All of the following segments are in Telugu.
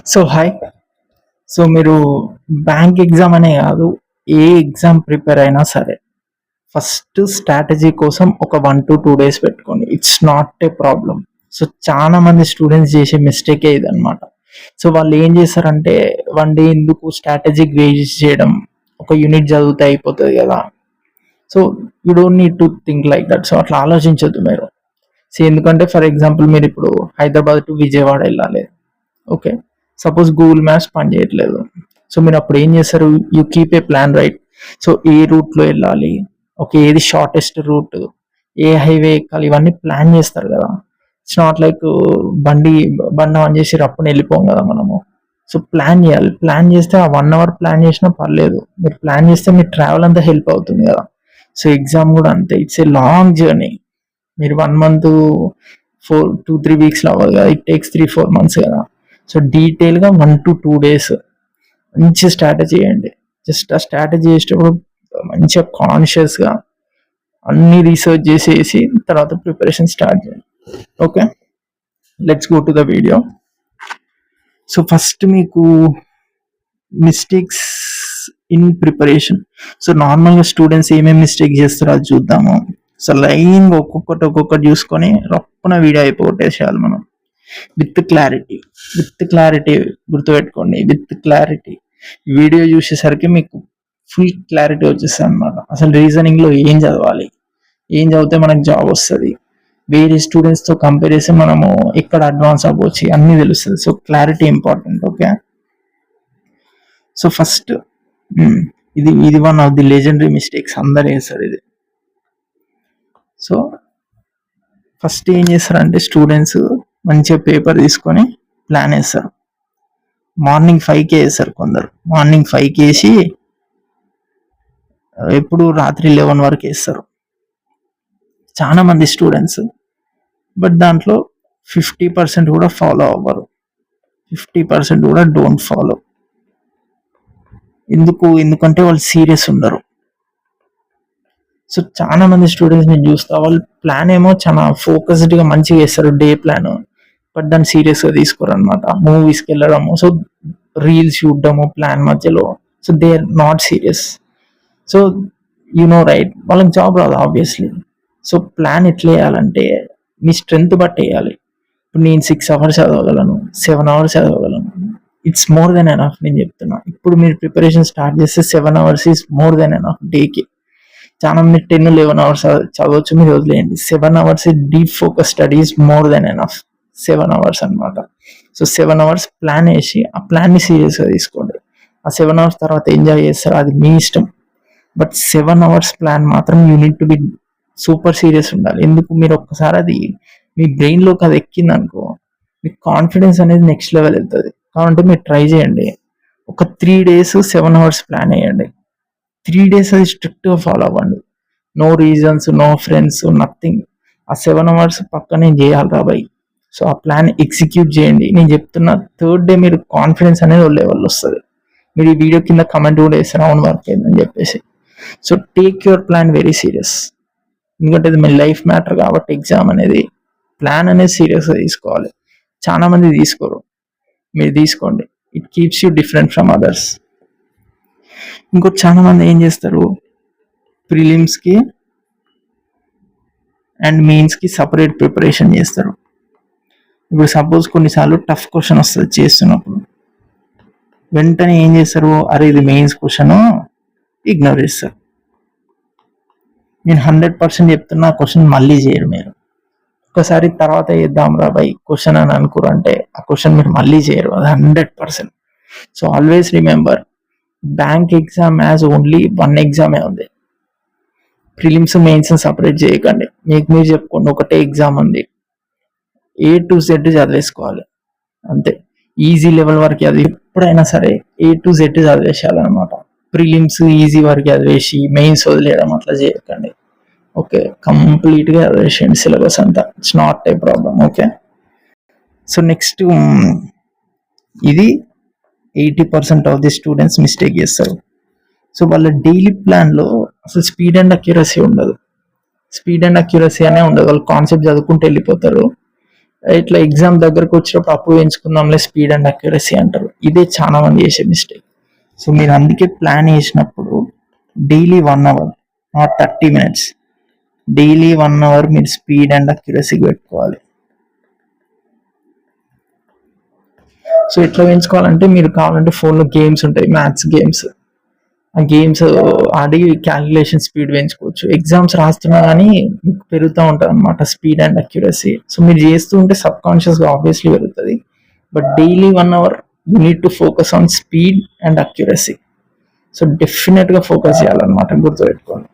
So hi. సో మీరు బ్యాంక్ ఎగ్జామ్ అనే కాదు, ఏ ఎగ్జామ్ ప్రిపేర్ అయినా సరే ఫస్ట్ స్ట్రాటజీ కోసం ఒక 1 to 2 days పెట్టుకోండి. It's not a problem. So చాలా మంది స్టూడెంట్స్ చేసే మిస్టేకే ఇదనమాట. సో వాళ్ళు ఏం చేస్తారంటే 1 day ఎందుకు స్ట్రాటజిక్ వేస్ట్ చేయడం, ఒక యూనిట్ చదివితే అయిపోతుంది కదా. So you don't need to think like that. So అట్లా ఆలోచించొద్దు మీరు. సో ఎందుకంటే ఫర్ ఎగ్జాంపుల్ మీరు ఇప్పుడు హైదరాబాద్ టు విజయవాడ వెళ్ళాలి. ఓకే, సపోజ్ గూగుల్ మ్యాప్స్ పని చేయట్లేదు. సో మీరు అప్పుడు ఏం చేస్తారు? You keep a plan, right? So ఏ రూట్లో వెళ్ళాలి, ఓకే, ఏది షార్టెస్ట్ రూట్, ఏ హైవే ఎక్కాలి, ఇవన్నీ ప్లాన్ చేస్తారు కదా. ఇట్స్ నాట్ లైక్ బండి ఆన్ చేసి రప్పుని వెళ్ళిపోం కదా మనము. సో ప్లాన్ చేయాలి. ప్లాన్ చేస్తే ఆ 1 hour ప్లాన్ చేసినా పర్లేదు. మీరు ప్లాన్ చేస్తే మీ ట్రావెల్ అంతా హెల్ప్ అవుతుంది కదా. సో ఎగ్జామ్ కూడా అంతే. It's a long journey. మీరు 1 month 2-3 weeks అవ్వదు కదా, ఇట్ టేక్స్ 3-4 months కదా. సో డీటెయిల్గా 1 to 2 days మంచి స్ట్రాటజీ చేయండి. జస్ట్ ఆ స్ట్రాటజీ చేసేటప్పుడు మంచిగా కాన్షియస్గా అన్ని రీసెర్చ్ చేసేసి తర్వాత ప్రిపరేషన్ స్టార్ట్ చేయండి. Okay, let's go to the video. So first మీకు మిస్టేక్స్ ఇన్ ప్రిపరేషన్. సో నార్మల్గా స్టూడెంట్స్ ఏమేమి మిస్టేక్ చేస్తారో అది చూద్దాము. సో లైన్ ఒక్కొక్కటి చూసుకొని రొప్పన వీడియో అయిపోగొట్టేసేయాలి మనం. విత్ క్లారిటీ గుర్తుపెట్టుకోండి. విత్ క్లారిటీ వీడియో చూసేసరికి మీకు ఫుల్ క్లారిటీ వచ్చేస్తుంది అనమాట. అసలు రీజనింగ్లో ఏం చదవాలి, ఏం చదివితే మనకు జాబ్ వస్తుంది, వేరే స్టూడెంట్స్తో కంపేర్ చేసి మనము ఎక్కడ అడ్వాన్స్ అవ్వచ్చు అన్నీ తెలుస్తుంది. So clarity important. Okay, so first ఇది one of the legendary mistakes, అందరు వేస్తారు ఇది. సో ఫస్ట్ ఏం చేస్తారంటే స్టూడెంట్స్ మంచిగా పేపర్ తీసుకొని ప్లాన్ వేస్తారు. మార్నింగ్ 5కే వేస్తారు కొందరు. మార్నింగ్ 5కి వేసి ఎప్పుడు రాత్రి 11 వరకు వేస్తారు చాలా మంది స్టూడెంట్స్. బట్ దాంట్లో 50% కూడా ఫాలో అవ్వరు, 50% కూడా డోంట్ ఫాలో. ఎందుకంటే వాళ్ళు సీరియస్ ఉండరు. సో చాలా మంది స్టూడెంట్స్ నేను చూస్తా, వాళ్ళు ప్లాన్ ఏమో చాలా ఫోకస్డ్గా మంచిగా వేస్తారు డే ప్లాన్, బట్ దాన్ని సీరియస్గా తీసుకోరు అనమాట. మూవీస్కి వెళ్ళడము, సో రీల్స్ చూడడము ప్లాన్ మధ్యలో. So they are not serious. So right, వాళ్ళకి జాబ్ రాదు ఆబ్వియస్లీ. సో ప్లాన్ ఎట్లా వేయాలంటే మీ స్ట్రెంగ్త్ బట్టి వేయాలి. ఇప్పుడు నేను 6 hours చదవగలను, 7 hours చదవగలను, ఇట్స్ మోర్ దెన్ ఎనఫ్. నేను చెప్తున్నా, ఇప్పుడు మీరు ప్రిపరేషన్ స్టార్ట్ చేస్తే 7 hours is more than enough డేకి. చాలా మంది 10-11 hours చదవచ్చు, మీరు వదిలేయండి. 7 hours deep focus study is more than enough. 7 hours అనమాట. సో 7 hours ప్లాన్ వేసి ఆ ప్లాన్ని సీరియస్గా తీసుకోండి. ఆ 7 hours తర్వాత ఎంజాయ్ చేస్తారు, అది మీ ఇష్టం. బట్ 7 hours ప్లాన్ మాత్రం you need to be super serious ఉండాలి. ఎందుకు? మీరు ఒక్కసారి అది మీ బ్రెయిన్లోకి అది ఎక్కింది అనుకో, మీ కాన్ఫిడెన్స్ అనేది నెక్స్ట్ లెవెల్ వెళ్తుంది. కాబట్టి మీరు ట్రై చేయండి. ఒక 3 days 7 hours ప్లాన్ వేయండి. 3 days అది స్ట్రిక్ట్గా ఫాలో అవ్వండి. No reasons, no friends, nothing. ఆ 7 hours పక్క నేను చేయాలి రాబాయి. సో ఆ ప్లాన్ ఎగ్జిక్యూట్ చేయండి. నేను చెప్తున్నా, 3rd day మీరు కాన్ఫిడెన్స్ అనేది లెవెల్ వస్తుంది. మీరు ఈ వీడియో కింద కమెంట్ కూడా వేస్తారు అవును వర్క్ అయిందని చెప్పేసి. So take your plan very serious. ఎందుకంటే ఇది మీ లైఫ్ మ్యాటర్ కాబట్టి ఎగ్జామ్ అనేది ప్లాన్ అనేది సీరియస్గా తీసుకోవాలి. చాలా మంది తీసుకోరు, మీరు తీసుకోండి. It keeps you different from others. ఇంకోటి చాలా మంది ఏం చేస్తారు, ప్రిలిమ్స్కి అండ్ మెయిన్స్కి సపరేట్ ప్రిపరేషన్ చేస్తారు. ఇప్పుడు సపోజ్ కొన్నిసార్లు టఫ్ క్వశ్చన్ వస్తుంది చేస్తున్నప్పుడు, వెంటనే ఏం చేస్తారు, అరే ఇది మెయిన్స్ క్వశ్చన్, ఇగ్నోర్ చేస్తారు. నేను 100% చెప్తున్నా, ఆ క్వశ్చన్ మళ్ళీ చేయరు మీరు. ఒకసారి తర్వాత చేద్దాం రా బై క్వశ్చన్ అని అనుకోరు అంటే ఆ క్వశ్చన్ మీరు మళ్ళీ చేయరు, అది 100%. So always remember, bank exam as only 1 ఎగ్జామే ఉంది. ప్రిలిమ్స్ మెయిన్స్ సపరేట్ చేయకండి. మీకు మీరు చెప్పుకోండి, ఒకటే ఎగ్జామ్ ఉంది, A to Z చదివేసుకోవాలి అంతే. ఈజీ లెవెల్ వరకు అది ఎప్పుడైనా సరే A to Z చదివేసేయాలన్నమాట. ప్రిలిమ్స్ ఈజీ వరకు చదివేసి మెయిన్స్ వదిలేయడం అట్లా చేయకండి. ఓకే, కంప్లీట్గా చదివేసేయండి సిలబస్ అంతా. It's not a problem. Okay, so next ఇది 80% ఆఫ్ ది స్టూడెంట్స్ మిస్టేక్ చేస్తారు. సో వాళ్ళ డైలీ ప్లాన్లో అసలు స్పీడ్ అండ్ అక్యురసీ ఉండదు. స్పీడ్ అండ్ అక్యురసీ అనే ఉండదు. వాళ్ళు కాన్సెప్ట్ చదువుకుంటూ వెళ్ళిపోతారు, ఇట్లా ఎగ్జామ్ దగ్గరకు వచ్చినప్పుడు అప్పు వేయించుకుందాంలే స్పీడ్ అండ్ అక్యురసీ అంటారు. ఇదే చాలా మంది చేసే మిస్టేక్. సో మీరు అందుకే ప్లాన్ వేసినప్పుడు daily 1 hour, not 30 minutes, daily 1 hour మీరు స్పీడ్ అండ్ అక్యురసీకి పెట్టుకోవాలి. సో ఎట్లా పెంచుకోవాలంటే మీరు కావాలంటే ఫోన్లో గేమ్స్ ఉంటాయి, మ్యాథ్స్ గేమ్స్. ఆ గేమ్స్ ఆడి క్యాలిక్యులేషన్ స్పీడ్ పెంచుకోవచ్చు. ఎగ్జామ్స్ రాస్తున్నా కానీ మీకు పెరుగుతూ ఉంటుంది అనమాట స్పీడ్ అండ్ అక్యురసీ. సో మీరు చేస్తూ ఉంటే సబ్ కాన్షియస్గా ఆబ్వియస్లీ పెరుగుతుంది. But daily 1 hour you need to focus on speed and accuracy. So డెఫినెట్గా ఫోకస్ చేయాలన్నమాట, గుర్తుపెట్టుకోండి.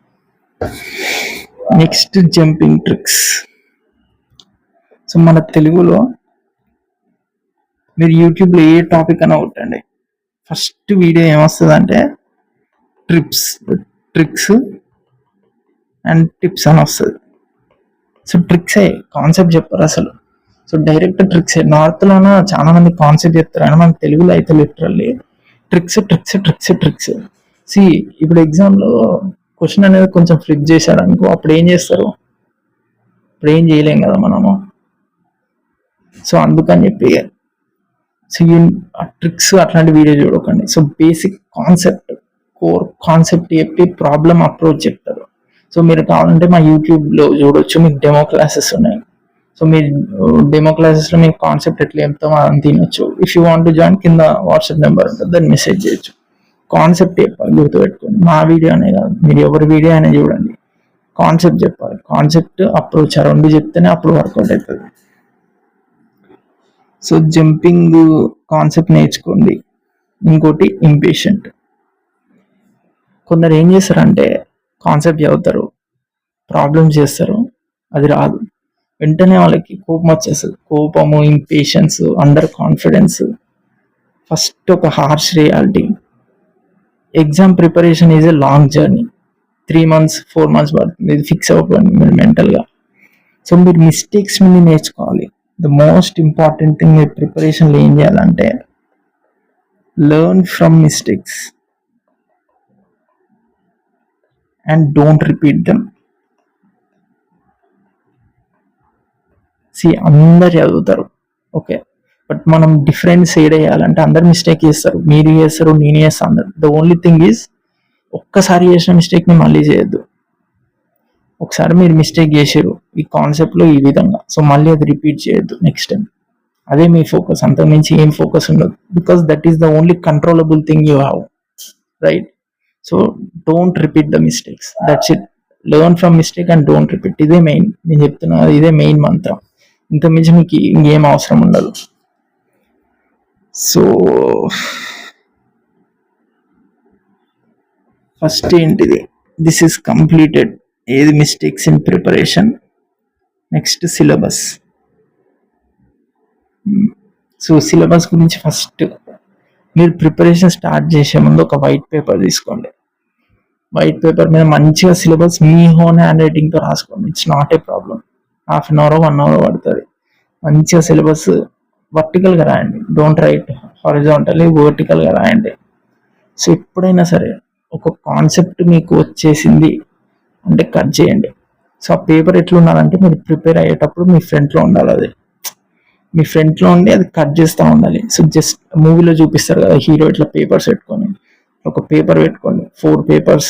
Next jumping tricks. సో మన తెలుగులో మీరు యూట్యూబ్లో ఏ టాపిక్ అయినా కొట్టండి, ఫస్ట్ వీడియో ఏమొస్తుందంటే ట్రిక్స్ అండ్ టిప్స్ అని వస్తుంది. సో ట్రిక్సే, కాన్సెప్ట్ చెప్పారు అసలు. So direct ట్రిక్సే. నార్త్లోన చాలా మంది కాన్సెప్ట్ చెప్తారు అని మన తెలుగులో అయితే literally tricks tricks tricks tricks. సి ఇప్పుడు ఎగ్జామ్లో క్వశ్చన్ అనేది కొంచెం ఫ్లిప్ చేశారు అనుకో, అప్పుడు ఏం చేస్తారు? ఇప్పుడు ఏం చేయలేం కదా మనము. సో అందుకని చెప్పి సో ట్రిక్స్ అట్లాంటి వీడియో చూడకండి. So basic concept, core concept చెప్పి ప్రాబ్లమ్ అప్రోచ్ చెప్తారు. సో మీరు కావాలంటే మా యూట్యూబ్లో చూడొచ్చు, మీకు డెమో క్లాసెస్ ఉన్నాయి. సో మీరు డెమో క్లాసెస్లో మీకు కాన్సెప్ట్ ఎట్లా చెప్తామో అని తినొచ్చు. If you want to join, కింద వాట్సాప్ నెంబర్ ఉంటుంది, దాన్ని మెసేజ్ చేయొచ్చు. కాన్సెప్ట్ చెప్పాలి, గుర్తుపెట్టుకోండి. మా వీడియో అనే కాదు, మీరు ఎవరి వీడియో అయినా చూడండి, కాన్సెప్ట్ చెప్పాలి. కాన్సెప్ట్ అప్రోచ్ ఆ రెండు చెప్తేనే అప్పుడు వర్కౌట్ అవుతుంది. సో జంపింగ్ కాన్సెప్ట్ నేర్చుకోండి. ఇంకోటి ఇంపేషెంట్. కొందరు ఏం చేస్తారంటే కాన్సెప్ట్ చదువుతారు, ప్రాబ్లమ్స్ చేస్తారు, అది రాదు, వెంటనే వాళ్ళకి కోపం వచ్చేస్తుంది. కోపము, ఇంపేషన్స్, అండర్ కాన్ఫిడెన్స్. ఫస్ట్ ఒక harsh reality, exam preparation is a long journey. 3 months 4 months పడుతుంది, ఇది ఫిక్స్ అయిపోయింది మీరు మెంటల్గా. సో మీరు మిస్టేక్స్ నుండి నేర్చుకోవాలి. ద మోస్ట్ ఇంపార్టెంట్ థింగ్ మీరు ప్రిపరేషన్లో ఏం చేయాలంటే learn from mistakes and don't repeat them. అందరు చదువుతారు, ఓకే, బట్ మనం డిఫరెన్స్ ఏడేయాలంటే అందరు మిస్టేక్ చేస్తారు, మీరు చేస్తారు, నేను చేస్తాను అందరు. ద ఓన్లీ థింగ్ ఈజ్ ఒక్కసారి చేసిన మిస్టేక్ని మళ్ళీ చేయొద్దు. ఒకసారి మీరు మిస్టేక్ చేసారు ఈ కాన్సెప్ట్లో ఈ విధంగా, సో మళ్ళీ అది రిపీట్ చేయొద్దు నెక్స్ట్ టైం. అదే మీ ఫోకస్, అంతకుమించి ఏం ఫోకస్ ఉండదు. Because that is the only controllable thing you have, right? So don't repeat the mistakes, that's it. Learn from mistake and don't repeat. ఇదే మెయిన్, నేను చెప్తున్నా, ఇదే మెయిన్ మంత్రం. ఇంతకుమించి మీకు ఇంకేం అవసరం ఉండదు. సో ఫస్ట్ ఏంటిది, దిస్ ఈస్ కంప్లీటెడ్. ఏది mistakes in preparation. Next syllabus. So syllabus గురించి ఫస్ట్ మీరు ప్రిపరేషన్ స్టార్ట్ చేసే ముందు ఒక వైట్ పేపర్ తీసుకోండి. వైట్ పేపర్ మీద మంచిగా సిలబస్ మీ ఓన్ హ్యాండ్ రైటింగ్తో రాసుకోండి. It's not a problem. 1/2 hour 1 hour పడుతుంది. మంచిగా సిలబస్ వర్టికల్గా రాయండి, డోంట్ రైట్ హారిజాంటల్లీ, వర్టికల్గా రాయండి. సో ఎప్పుడైనా సరే ఒక కాన్సెప్ట్ మీకు వచ్చేసింది అంటే కట్ చేయండి. సో ఆ పేపర్ ఎట్లా ఉండాలంటే మీరు ప్రిపేర్ అయ్యేటప్పుడు మీ ఫ్రంట్లో ఉండాలి, అది మీ ఫ్రంట్లో ఉండి అది కట్ చేస్తూ ఉండాలి. సో జస్ట్ మూవీలో చూపిస్తారు కదా హీరో ఇట్లా పేపర్స్ పెట్టుకొని, ఒక పేపర్ పెట్టుకోండి, 4 papers,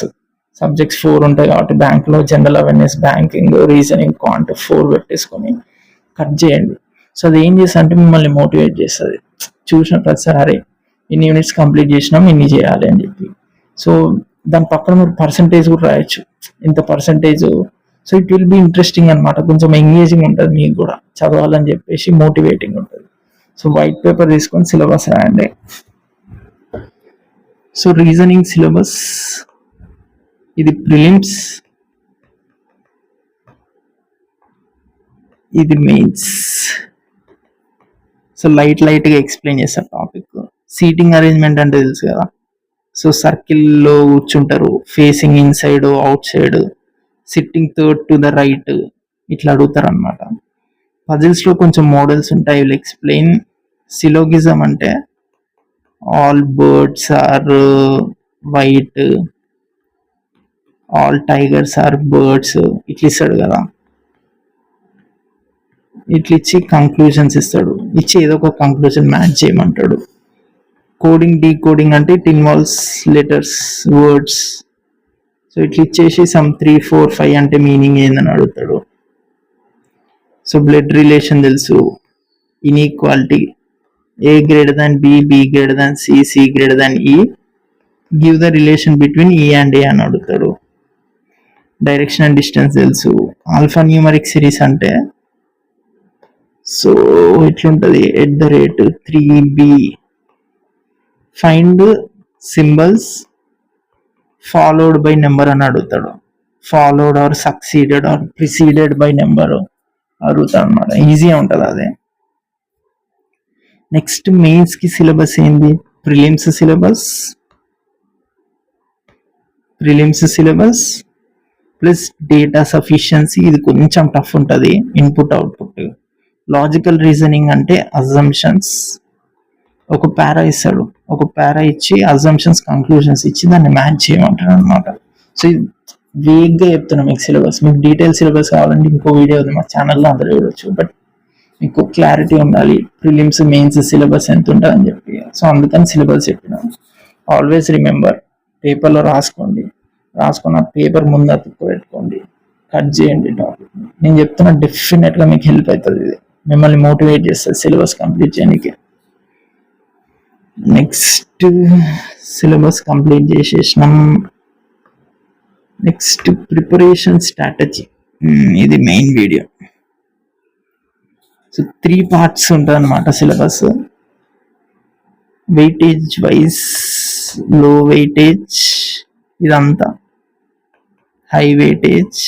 సబ్జెక్ట్స్ 4 ఉంటాయి కాబట్టి బ్యాంక్లో general awareness, banking, reasoning, quant 4 పెట్టేసుకొని కట్ చేయండి. సో అది ఏం చేస్తా అంటే మిమ్మల్ని మోటివేట్ చేస్తుంది. చూసిన ప్రతిసారి అరే ఇన్ని యూనిట్స్ కంప్లీట్ చేసినాం, ఇన్ని చేయాలి అని చెప్పి. సో దాని పక్కన మీరు పర్సంటేజ్ కూడా రాయొచ్చు, ఇంత percentage. So it will be interesting అనమాట, కొంచెం ఎంగేజింగ్ ఉంటుంది, మీకు కూడా చదవాలని చెప్పేసి మోటివేటింగ్ ఉంటుంది. సో వైట్ పేపర్ తీసుకొని సిలబస్ రాయండి. సో రీజనింగ్ సిలబస్, ఇది ప్రిలిమ్స్, ఇది మెయిన్స్. సో లైట్గా ఎక్స్ప్లెయిన్ చేస్తారు టాపిక్. సీటింగ్ అరేంజ్మెంట్ అంటే తెలుసు కదా. సో సర్కిల్లో కూర్చుంటారు, facing in side, out side, sitting third to the right, ఇట్లా అడుగుతారు అనమాట. పజిల్స్లో కొంచెం మోడల్స్ ఉంటాయి, విల్ ఎక్స్ప్లెయిన్. సిలోగిజం అంటే all birds are white, all tigers are birds, ఇట్లా ఇస్తాడు కదా. ఇట్లా ఇచ్చి కంక్లూజన్స్ ఇస్తాడు, ఇచ్చి ఏదో ఒక కంక్లూజన్ మ్యాచ్ చేయమంటాడు. కోడింగ్ డీకోడింగ్ అంటే it involves letters, words. So ఇట్లా ఇచ్చేసి సమ్ 3, 4, 5 అంటే మీనింగ్ ఏందని అడుగుతాడు. సో బ్లడ్ రిలేషన్ తెలుసు, inequality, A greater than B, B greater than C, C greater than E, give the relation between E and A అని అడుగుతాడు. డైరెక్షన్ అండ్ డిస్టెన్స్ తెలుసు. ఆల్ఫా న్యూమరిక్ సిరీస్ అంటే సో ఇట్లుంటుంది, @3b, find symbols followed by number అని అడుగుతాడు. Followed or succeeded or preceded by number అడుగుతాడు అనమాట. ఈజీగా ఉంటుంది అదే. నెక్స్ట్ మెయిన్స్ కి సిలబస్ ఏంది? Prelims syllabus plus data sufficiency, ఇది కొంచెం టఫ్ ఉంటుంది. ఇన్పుట్ అవుట్పుట్, లాజికల్ రీజనింగ్ అంటే అజంప్షన్స్. ఒక పారా ఇస్తాడు, ఒక పారా ఇచ్చి అజంప్షన్స్ కంక్లూజన్స్ ఇచ్చి దాన్ని మ్యాచ్ చేయమంటాడు అనమాట. సో వేగ్గా చెప్తున్నా మీకు సిలబస్. మీకు డీటెయిల్ సిలబస్ కావాలంటే ఇంకో వీడియో ఉంది మా ఛానల్లో, అందరూ చూడొచ్చు. బట్ మీకు క్లారిటీ ఉండాలి ప్రిలిమ్స్ మెయిన్స్ సిలబస్ ఎంత ఉంటుందని చెప్పి. సో అందుకని సిలబస్ చెప్పిన. ఆల్వేస్ రిమెంబర్, పేపర్లో రాసుకున్న పేపర్ ముందు అతుక్కు పెట్టుకోండి, కట్ చేయండి టాపిక్. నేను చెప్తున్నా డెఫినెట్గా మీకు హెల్ప్ అవుతుంది. ఇది మిమ్మల్ని మోటివేట్ చేస్తుంది సిలబస్ కంప్లీట్ చేయడానికి. నెక్స్ట్ సిలబస్ కంప్లీట్ చేసేసినాం. నెక్స్ట్ ప్రిపరేషన్ స్ట్రాటజీ, ఇది మెయిన్ వీడియో. సో 3 పార్ట్స్ ఉంటుంది అనమాట syllabus. Weightage wise, low weightage ఇదంతా, హై వెయిటేజ్,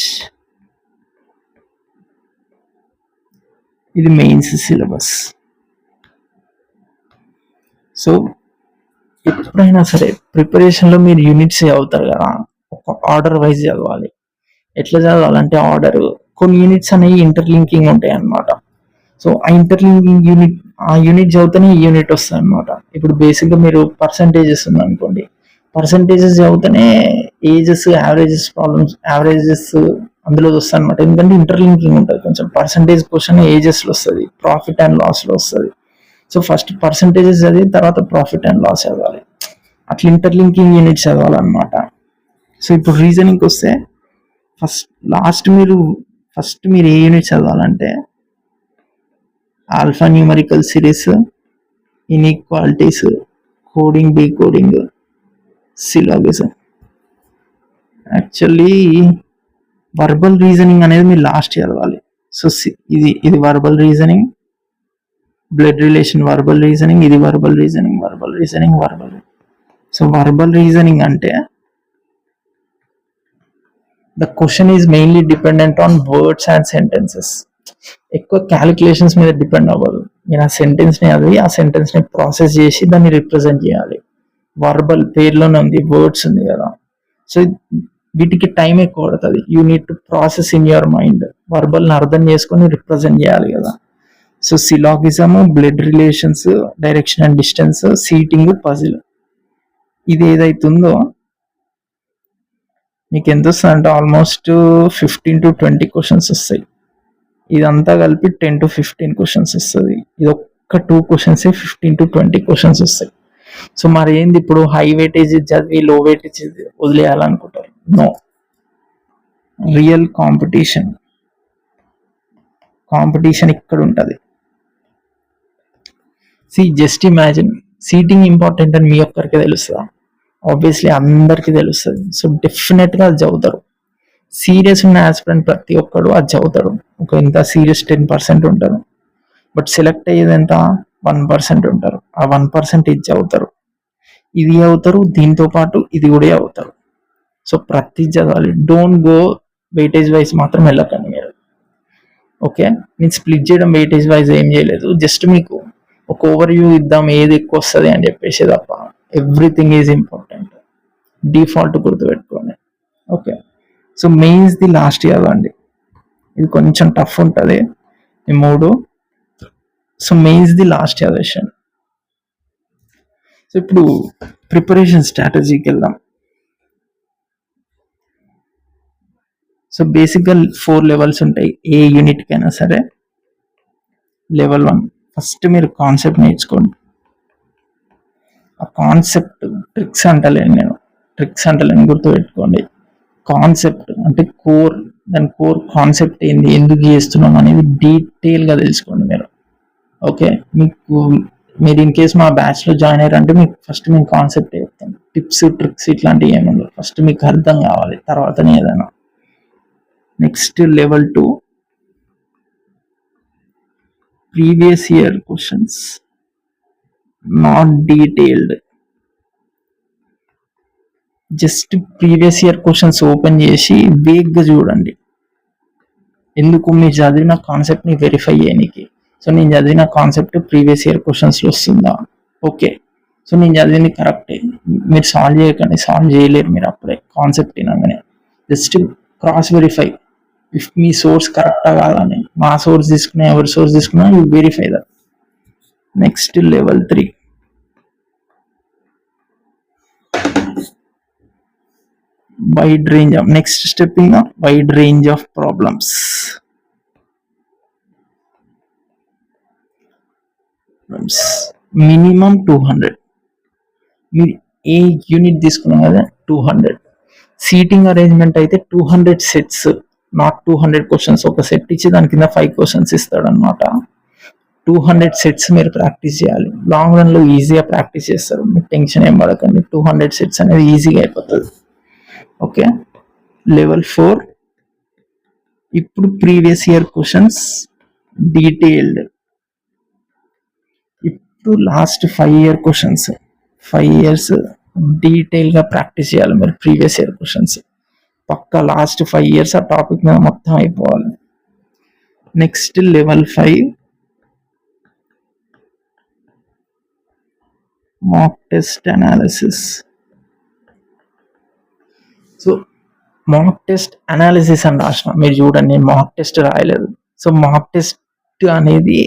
ఇది మెయిన్స్ సిలబస్. సో ఎప్పుడైనా సరే ప్రిపరేషన్లో మీరు యూనిట్స్ చదువుతారు కదా, ఒక ఆర్డర్ వైజ్ చదవాలి. ఎట్లా చదవాలంటే ఆర్డర్, కొన్ని యూనిట్స్ అనేవి ఇంటర్లింకింగ్ ఉంటాయి అన్నమాట. సో ఆ ఇంటర్లింకింగ్ యూనిట్ చదివితేనే ఈ యూనిట్ వస్తుంది అనమాట. ఇప్పుడు బేసిక్గా మీరు పర్సంటేజెస్ ఉందనుకోండి, పర్సంటేజెస్ చదివితేనే ఏజెస్, యావరేజెస్ అందులో వస్తాయి అనమాట. ఎందుకంటే ఇంటర్లింకింగ్ ఉంటుంది. కొంచెం పర్సంటేజ్ క్వశ్చన్ ఏజెస్లో వస్తుంది, ప్రాఫిట్ అండ్ లాస్లో వస్తుంది. సో ఫస్ట్ పర్సంటేజెస్ చదివి తర్వాత ప్రాఫిట్ అండ్ లాస్ చదవాలి. అట్లా ఇంటర్లింకింగ్ యూనిట్స్ చదవాలన్నమాట. సో ఇప్పుడు రీజనింగ్కి వస్తే ఫస్ట్ మీరు ఏ యూనిట్ చదవాలంటే alpha numerical series, inequalities, coding decoding, syllogism. Actually verbal reasoning అనేది మీరు లాస్ట్ చదవాలి. సో ఇది verbal reasoning, blood relation verbal reasoning, ఇది verbal reasoning. So verbal reasoning అంటే the question is mainly dependent on words and sentences. ఎక్కువ క్యాలిక్యులేషన్స్ మీద డిపెండ్ అవ్వదు. నేను ఆ సెంటెన్స్ని చదివి ఆ సెంటెన్స్ని ప్రాసెస్ చేసి దాన్ని రిప్రజెంట్ చేయాలి. వర్బల్ పేర్లోనే ఉంది, వర్డ్స్ ఉంది కదా. సో వీటికి టైం ఎక్కువ పడుతుంది. You need to process in your mind. వర్బల్ని అర్థం చేసుకొని రిప్రజెంట్ చేయాలి కదా. So syllogism, blood relations, direction and distance, seating, puzzle, ఇది ఏదైతుందో మీకు ఎంత వస్తుంది అంటే ఆల్మోస్ట్ 15 to 20 క్వశ్చన్స్ వస్తాయి. ఇదంతా కలిపి 10 to 15 క్వశ్చన్స్ వస్తుంది. ఇది ఒక్క 2 క్వశ్చన్స్ 15 to 20 క్వశ్చన్స్ వస్తాయి. సో మరి ఏంది ఇప్పుడు హై వెయిటేజ్ చదివి లో వెయిటేజ్ వదిలేయాలనుకుంటారు? నో, రియల్ కాంపిటీషన్ ఇక్కడ ఉంటుంది. జస్ట్ ఇమాజిన్, సీటింగ్ ఇంపార్టెంట్ అని మీ ఒక్కరికి తెలుస్తుందా? ఆబ్వియస్లీ అందరికీ తెలుస్తుంది. సో డెఫినెట్గా అది చదువుతారు. సీరియస్ ఉన్న ఆస్పిరెంట్ ప్రతి ఒక్కడు అది చదువుతాడు. ఒక ఇంత సీరియస్ 10% ఉంటారు, బట్ సెలెక్ట్ అయ్యేది ఎంత 1% ఉంటారు. ఆ 1% ఇది చదువుతారు, ఇది చదువుతారు, దీంతో పాటు ఇది కూడా చదువుతారు. సో ప్రతి చదవాలి. డోంట్ గో వెయిటేజ్ వైజ్ మాత్రం వెళ్ళకండి మీరు. ఓకే, నేను స్ప్లిట్ చేయడం వెయిటేజ్ వైజ్ ఏం చేయలేదు, జస్ట్ మీకు ఒక ఓవర్ వ్యూ ఇద్దాం ఏది ఎక్కువ వస్తుంది అని చెప్పేసి తప్ప. ఎవ్రీథింగ్ ఈజ్ ఇంపార్టెంట్, డిఫాల్ట్ గుర్తుపెట్టుకోండి. Okay, so mains the last చదవండి, ఇది కొంచెం టఫ్ ఉంటుంది ఈ 3. సో మెయిన్స్ ది లాస్ట్ చదివేసాను. సో ఇప్పుడు ప్రిపరేషన్ స్ట్రాటజీకి వెళ్దాం. సో బేసిక్గా 4 లెవెల్స్ ఉంటాయి ఏ యూనిట్కైనా సరే. లెవెల్ 1 ఫస్ట్ మీరు కాన్సెప్ట్ నేర్చుకోండి. ఆ కాన్సెప్ట్ ట్రిక్స్ అంటలేను గుర్తుపెట్టుకోండి. కాన్సెప్ట్ అంటే దాని కోర్ కాన్సెప్ట్ ఏంది, ఎందుకు చేస్తున్నాం అనేది డీటెయిల్గా తెలుసుకోండి మీరు. ఓకే, మీరు ఇన్ కేస్ మా బ్యాచ్లో జాయిన్ అయ్యారంటే మీకు ఫస్ట్ మేము కాన్సెప్ట్ చెప్తాం. టిప్స్ ట్రిక్స్ ఇట్లాంటివి ఏముండవు. ఫస్ట్ మీకు అర్థం కావాలి, తర్వాతనే ఏదైనా. Next level 2 previous year questions, not detailed. Just previous year questions open చేసి వేగ్గా చూడండి. ఎందుకు? మీరు చదివిన కాన్సెప్ట్ని వెరిఫై చేయడానికి. సో నేను చదివిన కాన్సెప్ట్ ప్రీవియస్ ఇయర్ క్వశ్చన్స్లో వస్తుందా? ఓకే, సో నేను చదివింది కరెక్టే. మీరు సాల్వ్ చేయలేరు మీరు అప్పుడే కాన్సెప్ట్ వినగానే. Just cross verify if me source కరెక్టా కాదని. మా సోర్స్ తీసుకున్నా ఎవరి సోర్స్ తీసుకున్నా you verify that. Next level 3 wide range of next step in a wide range of problems. Minimum 200. మీరు ఏ యూనిట్ తీసుకున్నాం కదా 200. సీటింగ్ అరేంజ్మెంట్ అయితే 200 సెట్స్, నాట్ 200 క్వశ్చన్స్. ఒక సెట్ ఇచ్చి దాని కింద 5 క్వశ్చన్స్ ఇస్తాడు అనమాట. 200 సెట్స్ మీరు ప్రాక్టీస్ చేయాలి. లాంగ్ రన్ లో ఈజీగా ప్రాక్టీస్ చేస్తారు, మీరు టెన్షన్ ఏం పడకండి. 200 సెట్స్ అనేది ఈజీగా అయిపోతుంది. ఓకే, లెవెల్ 4 ఇప్పుడు ప్రీవియస్ ఇయర్ క్వశ్చన్స్ డీటెయిల్డ్. ఇప్పుడు లాస్ట్ 5 ఇయర్ క్వశ్చన్స్, 5 ఇయర్స్ డీటెయిల్గా ప్రాక్టీస్ చేయాలి మీరు. ప్రీవియస్ ఇయర్ క్వశ్చన్స్ పక్కా లాస్ట్ 5 ఇయర్స్ ఆ టాపిక్ మీద మొత్తం అయిపోవాలి. Next level 5 mock test analysis. So mock test analysis అని రాసిన, మీరు చూడండి నేను మాక్ టెస్ట్ రాయలేదు. సో మాక్ టెస్ట్ అనేది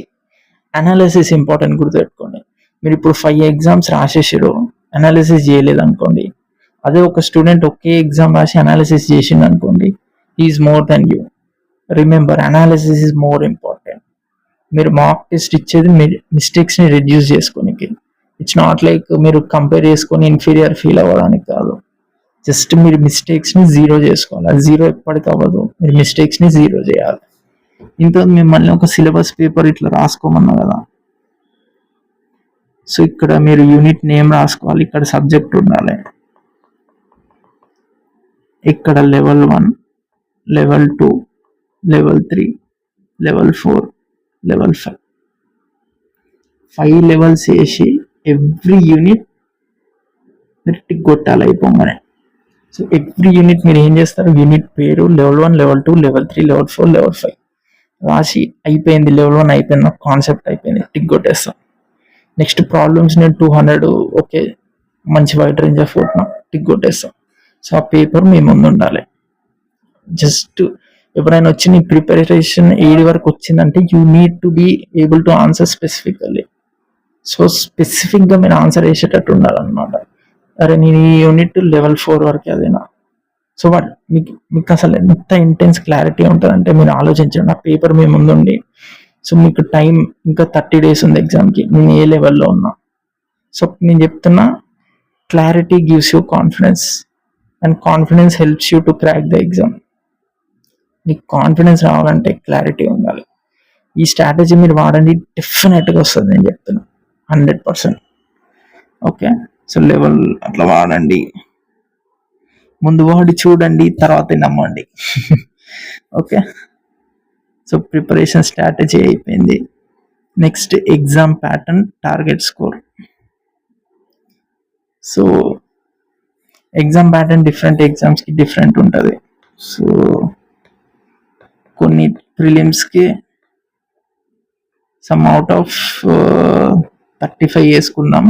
అనాలిసిస్ ఇంపార్టెంట్ గుర్తుపెట్టుకోండి. మీరు ఇప్పుడు 5 ఎగ్జామ్స్ రాసేసారు, అనాలిసిస్ చేయలేదు అనుకోండి. అదే ఒక స్టూడెంట్ ఒకే ఎగ్జామ్ రాసి అనాలిసిస్ చేసిండు అనుకోండి, is more then you. Remember, analysis is more important. మీరు మాక్ టెస్ట్ ఇచ్చేది మిస్టేక్స్ని రిడ్యూస్ చేసుకోనికి. ఇట్స్ నాట్ లైక్ మీరు కంపేర్ చేసుకొని ఇన్ఫీరియర్ ఫీల్ అవ్వడానికి కాదు. జస్ట్ మీరు మిస్టేక్స్ని జీరో చేసుకోవాలి. అది జీరో ఎప్పటికీ అవ్వదు, మీరు మిస్టేక్స్ని జీరో చేయాలి. ఇంత మిమ్మల్ని ఒక సిలబస్ పేపర్ ఇట్లా రాసుకోమన్నా కదా, సో ఇక్కడ మీరు యూనిట్ నేమ్ రాసుకోవాలి, ఇక్కడ సబ్జెక్ట్ ఉండాలి, ఇక్కడ level 1, level 2, level 3, level 4, level 5 5 levels వేసి ఎవ్రీ యూనిట్ మీరు టిక్ కొట్టాలి అయిపోగానే. సో ఎవ్రీ యూనిట్ మీరు ఏం చేస్తారు, యూనిట్ పేరు, level 1, level 2, level 3, level 4, level 5 రాసి అయిపోయింది. లెవెల్ 1 అయిపోయింది, నాకు కాన్సెప్ట్ అయిపోయింది, టిక్ కొట్టేస్తాం. నెక్స్ట్ ప్రాబ్లమ్స్ నేను 200 ఓకే మంచి వైడ్ రేంజ్ ఆఫ్ కొట్టినా, టిక్ కొట్టేస్తాం. సో ఆ పేపర్ మీ ముందు ఉండాలి. జస్ట్ ఎవరైనా వచ్చి నీ ప్రిపరేషన్ ఏడి వరకు వచ్చిందంటే you need to be able to answer specifically. So స్పెసిఫిక్గా మీరు ఆన్సర్ వేసేటట్టు ఉండాలన్నమాట. అరే నేను ఈ యూనిట్ లెవెల్ 4 వరకు అదేనా. సో బట్ మీకు అసలు ఎంత ఇంటెన్స్ క్లారిటీ ఉంటుందంటే మీరు ఆలోచించండి. ఆ పేపర్ మీ ముందుండి, సో మీకు టైం ఇంకా 30 days ఉంది ఎగ్జామ్కి, నేను ఏ లెవెల్లో ఉన్నా. సో నేను చెప్తున్నా, clarity gives you confidence and confidence helps you to crack the exam. మీకు కాన్ఫిడెన్స్ రావాలంటే క్లారిటీ ఉండాలి. ఈ స్ట్రాటజీ మీరు వాడండి, డెఫినెట్గా వస్తుంది, నేను చెప్తున్నా 100%. ఓకే, సో లెవెల్ అట్లా వాడండి, ముందు వాడి చూడండి, తర్వాత నమ్మండి. ఓకే, సో ప్రిపరేషన్ స్ట్రాటజీ అయిపోయింది. Next exam pattern, target score. So exam pattern different ఎగ్జామ్స్కి డిఫరెంట్ ఉంటుంది. సో కొన్ని ప్రిలిమ్స్కి సమ్ అవుట్ ఆఫ్ 35 వేసుకుందాం,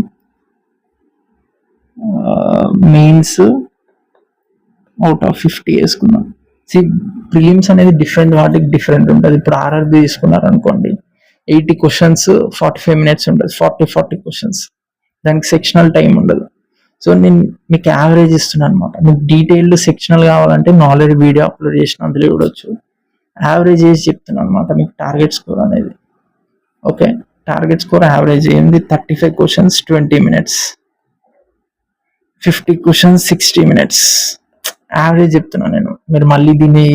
మెయిన్స్ అవుట్ ఆఫ్ 50 వేసుకుందాం. ప్రిలిమ్స్ అనేది డిఫరెంట్ వాటికి డిఫరెంట్ ఉంటుంది. ఇప్పుడు ఆర్ఆర్బి తీసుకున్నారు అనుకోండి, 80 questions 45 minutes ఉంటుంది, 40 questions, దానికి సెక్షనల్ టైం ఉండదు. సో నేను మీకు యావరేజ్ ఇస్తున్నాను అనమాట. మీకు డీటెయిల్డ్ సెక్షనల్ కావాలంటే నాలెడ్జ్ వీడియో అప్లోడ్ చేసిన అందులో చూడొచ్చు. యావరేజ్ చేసి చెప్తున్నాను అనమాట మీకు టార్గెట్ స్కోర్ అనేది. ఓకే, టార్గెట్ స్కోర్ యావరేజ్ ఏంది 35 questions 20 minutes, 50 questions 60 minutes. Average చెప్తున్నాను నేను, మీరు మళ్ళీ దీన్ని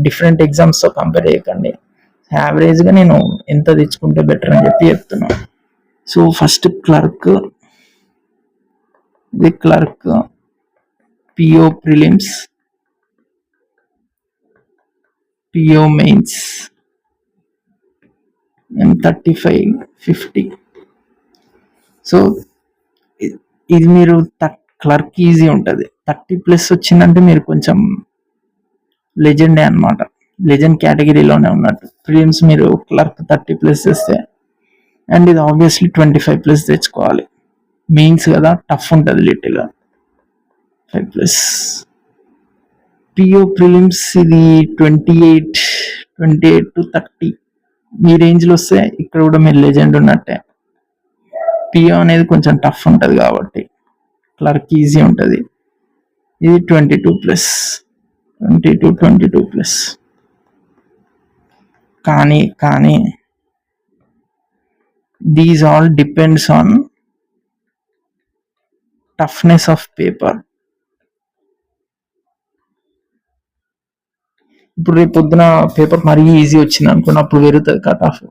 డిఫరెంట్ ఎగ్జామ్స్తో కంపేర్ చేయకండి. యావరేజ్గా నేను ఎంత తెచ్చుకుంటే బెటర్ అని చెప్పి చెప్తున్నాను. So first clerk, PO prelims, PO mains, M35 50. So ఇది మీరు క్లర్క్ ఈజీ ఉంటుంది. 30+ వచ్చిందంటే మీరు కొంచెం లెజెండే అనమాట, లెజెండ్ కేటగిరీలోనే ఉన్నట్టు. ప్రిలిమ్స్ మీరు క్లర్క్ 30+ తెస్తే, అండ్ ఇది ఆబ్వియస్లీ 25+ తెచ్చుకోవాలి. మెయిన్స్ కదా, టఫ్ ఉంటుంది లిటిల్గా. 5+. పిఓ ప్రిలిమ్స్ ఇది 28 to 30 మీ రేంజ్లో వస్తే ఇక్కడ కూడా మీరు లెజెండ్ ఉన్నట్టే. పిఓ అనేది కొంచెం టఫ్ ఉంటుంది కాబట్టి, క్లర్క్ ఈజీ ఉంటుంది. ఇది 22+, 22+. కానీ these all depends on toughness of paper. ఇప్పుడు రేపు పొద్దున పేపర్ మరీ ఈజీ వచ్చింది అనుకోండి, అప్పుడు పెరుగుతుంది కట్ ఆఫ్.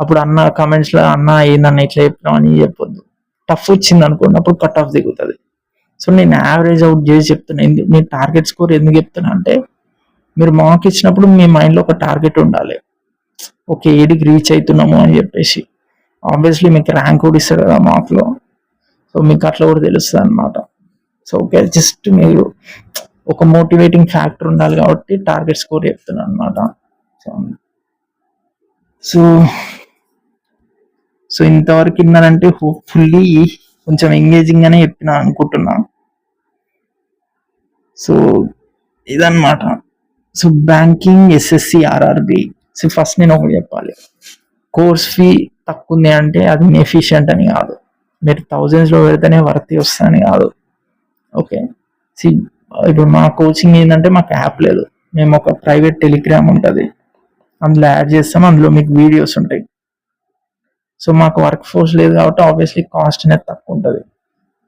అప్పుడు అన్న కామెంట్స్లో అన్న ఏందన్న ఇట్లా చెప్పినావు అని చెప్పొద్దు. టఫ్ వచ్చింది అనుకోండి, అప్పుడు కట్ ఆఫ్ దిగుతుంది. సో నేను యావరేజ్ అవుట్ చేసి చెప్తున్నా. నేను టార్గెట్ స్కోర్ ఎందుకు చెప్తున్నా అంటే, మీరు మార్క్ ఇచ్చినప్పుడు మీ మైండ్లో ఒక టార్గెట్ ఉండాలి. ఓకే, ఏడికి రీచ్ అవుతున్నాము అని చెప్పేసి. ఆబ్వియస్లీ మీకు ర్యాంక్ కూడా ఇస్తారు కదా మార్క్లో, సో మీకు అట్లా కూడా తెలుస్తుంది అనమాట. సో ఓకే, జస్ట్ మీరు ఒక మోటివేటింగ్ ఫ్యాక్టర్ ఉండాలి కాబట్టి టార్గెట్ స్కోర్ చెప్తున్నాను అనమాట. సో ఇంతవరకు విన్నానంటే హోప్ఫుల్లీ కొంచెం ఎంగేజింగ్గానే చెప్పినా అనుకుంటున్నా. సో ఇదన్నమాట. So banking, SSC, RRB. So first నేను ఒకటి చెప్పాలి, కోర్స్ ఫీ తక్కువ ఉంది అంటే అది ఇన్ఎఫిషియంట్ అని కాదు. మీరు థౌజండ్స్లో పెడితేనే వర్తి వస్తుందని కాదు. ఓకే, ఇప్పుడు మా కోచింగ్ ఏంటంటే మాకు యాప్ లేదు. మేము ఒక ప్రైవేట్ టెలిగ్రామ్ ఉంటుంది, అందులో యాడ్ చేస్తాం, అందులో మీకు వీడియోస్ ఉంటాయి. సో మాకు వర్క్ ఫోర్స్ లేదు కాబట్టి ఆబ్వియస్లీ కాస్ట్ అనేది తక్కువ ఉంటుంది.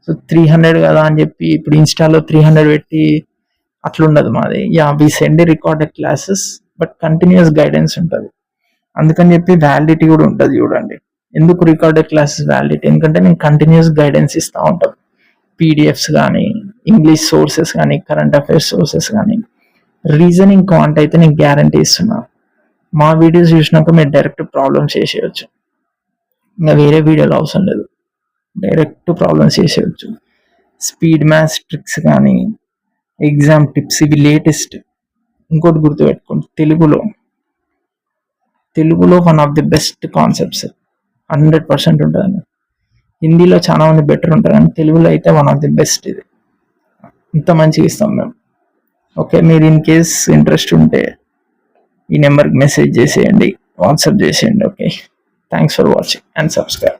సో 300 కదా అని చెప్పి ఇప్పుడు ఇన్స్టాలో 300 పెట్టి అట్లా ఉండదు మాది. We send recorded classes, but continuous guidance ఉంటుంది. అందుకని చెప్పి వ్యాలిడిటీ కూడా ఉంటుంది. చూడండి ఎందుకు రికార్డెడ్ క్లాసెస్ వ్యాలిడిటీ, ఎందుకంటే నేను కంటిన్యూస్ గైడెన్స్ ఇస్తూ ఉంటాను. పీడిఎఫ్స్ కానీ, ఇంగ్లీష్ సోర్సెస్ కానీ, కరెంట్ అఫైర్స్ సోర్సెస్ కానీ. రీజనింగ్ క్వాంట్ అయితే నేను గ్యారంటీ ఇస్తున్నా, మా వీడియోస్ చూసినాక మీరు డైరెక్ట్ ప్రాబ్లమ్స్ చేసేయచ్చు. ఇంకా వేరే వీడియోలు అవసరం లేదు, డైరెక్ట్ ప్రాబ్లమ్స్ చేసేయచ్చు. స్పీడ్ మ్యాథ్స్ ట్రిక్స్ కానీ, ఎగ్జామ్ టిప్స్, ఇవి లేటెస్ట్. ఇంకోటి గుర్తుపెట్టుకోండి, తెలుగులో one of the best concepts 100% ఉంటుంది. హిందీలో చాలా మంది బెటర్ ఉంటారు, కానీ తెలుగులో అయితే వన్ ఆఫ్ ది బెస్ట్. ఇది ఇంత మంచిగా ఇస్తాం మేము. ఓకే, మీరు ఇన్ కేస్ ఇంట్రెస్ట్ ఉంటే ఈ నెంబర్కి మెసేజ్ చేసేయండి, వాట్సాప్ చేసేయండి. Okay, thanks for watching and subscribe.